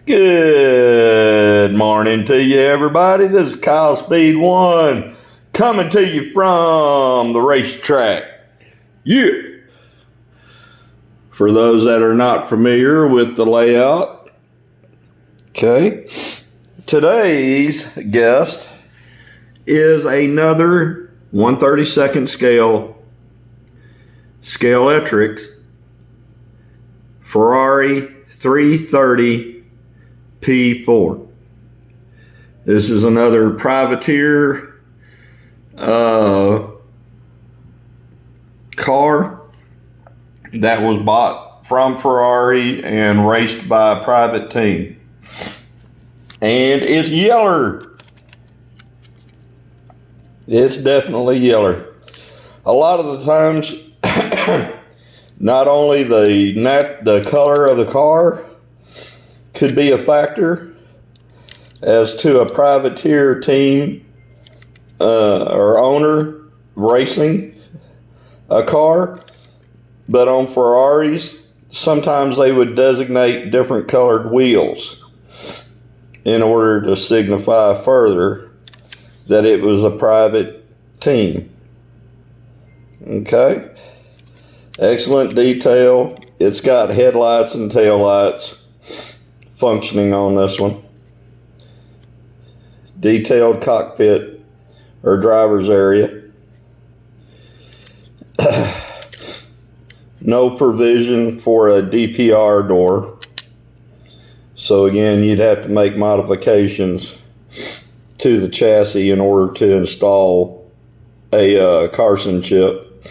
Good morning to you, everybody. This is Kyle Speed One coming to you from the racetrack. Yeah. For those that are not familiar with the layout, okay, today's guest is another 1/32 scale Scalextric Ferrari 330 P4. This is another privateer car that was bought from Ferrari and raced by a private team. And it's yeller. It's definitely yeller. A lot of the times, not only the color of the car could be a factor as to a privateer team or owner racing a car, but on Ferraris, sometimes they would designate different colored wheels in order to signify further that it was a private team. Okay. Excellent detail. It's got headlights and taillights functioning on this one. Detailed cockpit or driver's area. No provision for a DPR door. So again, you'd have to make modifications to the chassis in order to install a Carson chip.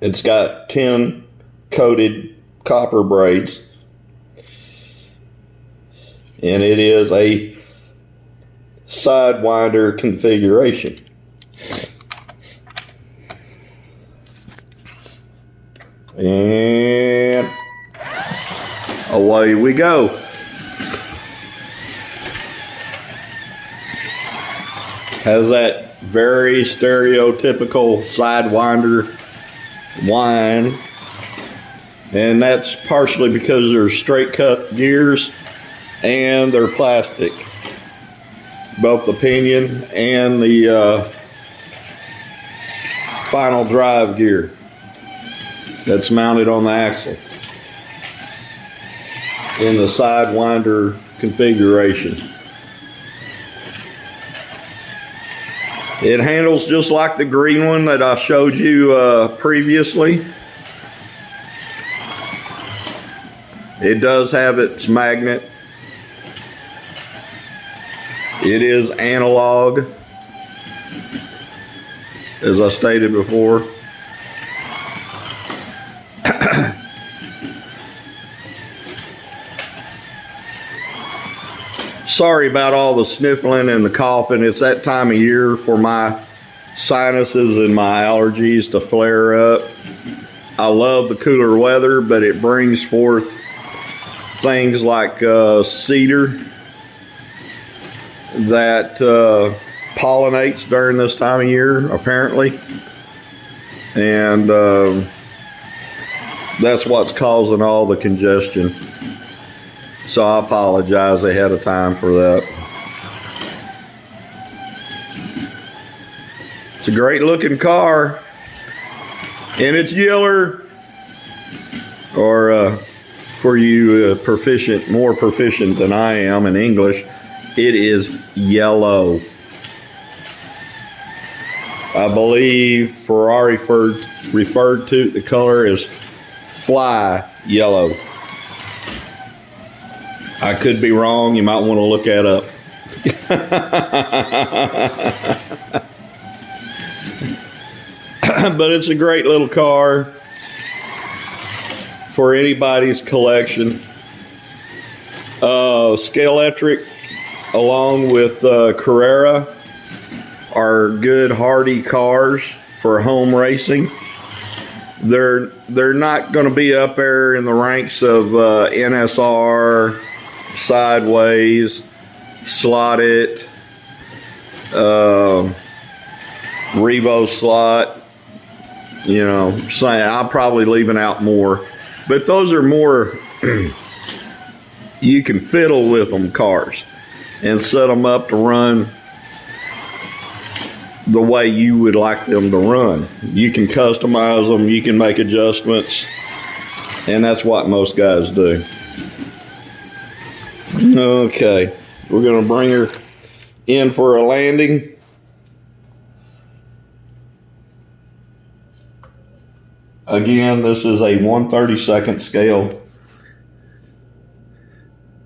It's got 10 coated copper braids, and it is a sidewinder configuration. And away we go. Has that very stereotypical sidewinder whine, and that's partially because they're straight cut gears and they're plastic, both the pinion and the final drive gear that's mounted on the axle in the sidewinder configuration. It handles just like the green one that I showed you previously. It does have its magnet. It is analog, as I stated before. Sorry about all the sniffling and the coughing. It's that time of year for my sinuses and my allergies to flare up. I love the cooler weather, but it brings forth things like cedar that pollinates during this time of year, apparently. And that's what's causing all the congestion. So I apologize ahead of time for that. It's a great looking car, and it's yeller, or for you more proficient than I am in English, it is yellow. I believe Ferrari referred to the color as fly yellow. I could be wrong. You might want to look that up. But it's a great little car for anybody's collection. Scalextric, along with Carrera, are good hardy cars for home racing. They're not going to be up there in the ranks of NSR, sideways, slotted, Revo slot, you know, saying I'm probably leaving out more, but those are more you can fiddle with them cars and set them up to run the way you would like them to run. You can customize them, you can make adjustments, and that's what most guys do. Okay, we're gonna bring her in for a landing. Again, this is a 1/32 scale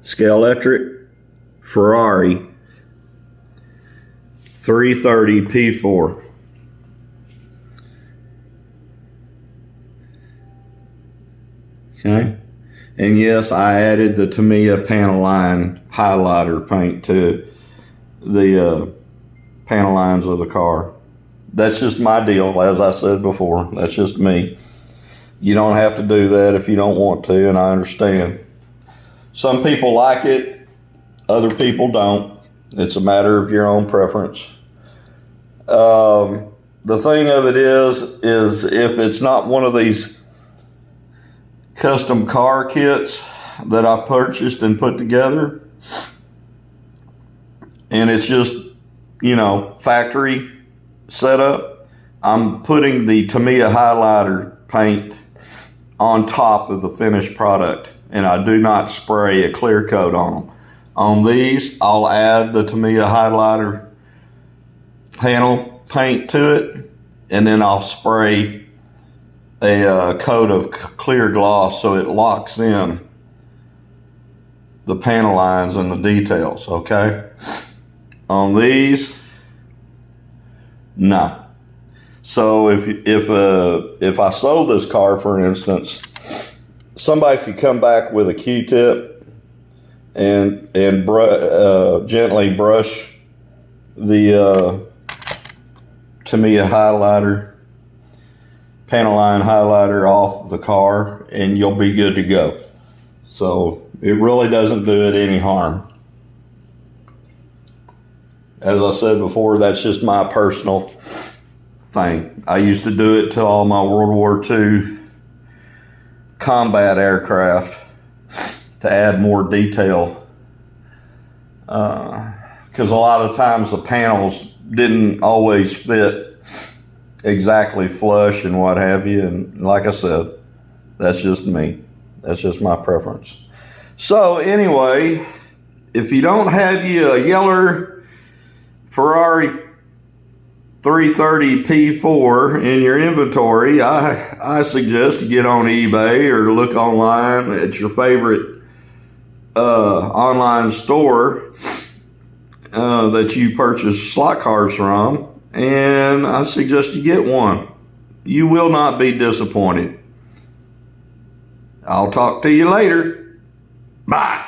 Scalextric Ferrari 330 P4. Okay, and yes, I added the Tamiya panel line highlighter paint to the panel lines of the car. That's just my deal, as I said before. That's just me. You don't have to do that if you don't want to, and I understand. Some people like it, other people don't. It's a matter of your own preference. The thing of it is if it's not one of these custom car kits that I purchased and put together, and it's just, you know, factory setup, I'm putting the Tamiya highlighter paint on top of the finished product, and I do not spray a clear coat on them. On these, I'll add the Tamiya highlighter panel paint to it, and then I'll spray a coat of clear gloss so it locks in the panel lines and the details, okay? On these, no. So if I sold this car, for instance, somebody could come back with a Q-tip and gently brush the Tamiya highlighter, panel line highlighter off the car, and you'll be good to go. So it really doesn't do it any harm. As I said before, that's just my personal thing. I used to do it to all my World War II combat aircraft to add more detail. Because a lot of times the panels didn't always fit exactly flush and what have you. And like I said, that's just me. That's just my preference. So anyway, if you don't have you a yeller Ferrari 330 P4 in your inventory, I suggest you get on eBay or look online at your favorite online store that you purchase slot cars from, and I suggest you get one. You will not be disappointed. I'll talk to you later. Bye.